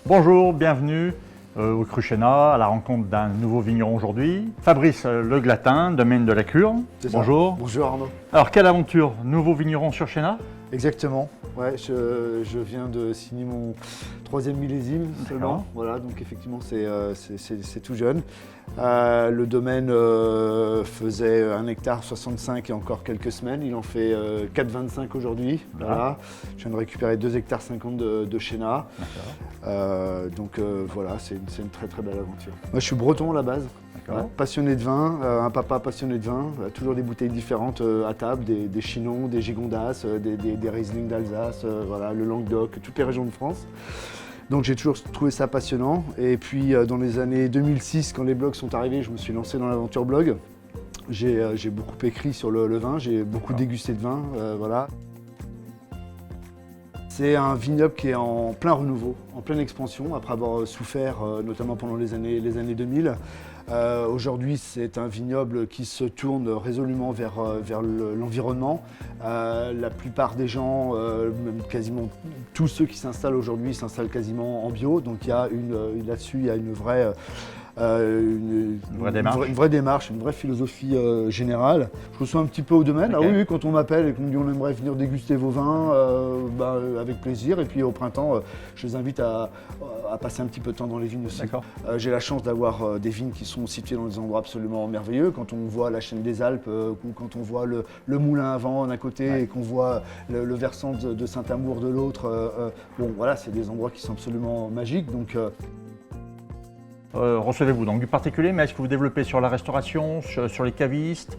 Bonjour, bienvenue au Cru Chénat, à la rencontre d'un nouveau vigneron aujourd'hui. Fabrice Le Glatin, domaine de la Cure. Bonjour. Bonjour Arnaud. Alors, quelle aventure, nouveau vigneron sur Chénat? Exactement, ouais, je viens de signer mon 3e millésime seulement, voilà, donc effectivement c'est tout jeune. Le domaine faisait 1,65 hectare il y a encore quelques semaines, il en fait 4,25 aujourd'hui, voilà. Je viens de récupérer 2,50 hectares de Chénat, donc voilà, c'est une très très belle aventure. Moi je suis breton à la base. Ouais, passionné de vin, un papa passionné de vin, toujours des bouteilles différentes à table, des Chinons, des Gigondas, des Riesling d'Alsace, voilà, le Languedoc, toutes les régions de France. Donc j'ai toujours trouvé ça passionnant. Et puis dans les années 2006, quand les blogs sont arrivés, je me suis lancé dans l'aventure blog. J'ai beaucoup écrit sur le vin, j'ai beaucoup dégusté de vin, voilà. C'est un vignoble qui est en plein renouveau, en pleine expansion, après avoir souffert notamment pendant les années 2000. Aujourd'hui, c'est un vignoble qui se tourne résolument vers l'environnement. La plupart des gens, même quasiment tous ceux qui s'installent aujourd'hui, s'installent quasiment en bio. Donc là-dessus, il y a une vraie démarche, une vraie philosophie générale. Je reçois un petit peu au domaine. Ah oui, quand on m'appelle et qu'on me dit on aimerait venir déguster vos vins, avec plaisir. Et puis au printemps, je les invite à passer un petit peu de temps dans les vignes aussi. J'ai la chance d'avoir des vignes qui sont situées dans des endroits absolument merveilleux. Quand on voit la chaîne des Alpes, quand on voit le moulin à vent d'un côté et qu'on voit le versant de Saint-Amour de l'autre, bon voilà, c'est des endroits qui sont absolument magiques. Donc, recevez-vous donc du particulier, mais est-ce que vous développez sur la restauration, sur les cavistes,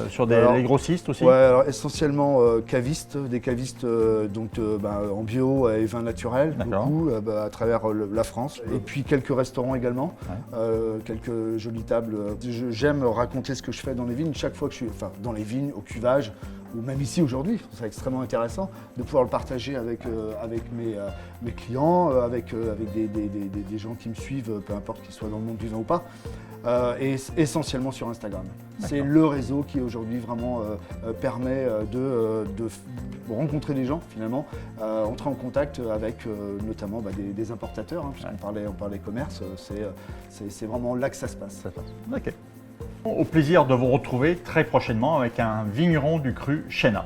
sur les grossistes aussi? Ouais, alors essentiellement cavistes, des cavistes en bio et vin naturel, beaucoup à travers la France. Et puis quelques restaurants également, quelques jolies tables. J'aime raconter ce que je fais dans les vignes chaque fois que je suis, dans les vignes, au cuvage, ou même ici aujourd'hui. C'est extrêmement intéressant de pouvoir le partager avec mes clients, avec des gens qui me suivent, peu importe qu'ils soient dans le monde du vin ou pas, et essentiellement sur Instagram. C'est le réseau qui aujourd'hui vraiment permet de rencontrer des gens finalement, entrer en contact avec notamment des importateurs, puisqu'on parlait commerce, c'est vraiment là que ça se passe. Au plaisir de vous retrouver très prochainement avec un vigneron du Cru Chénat.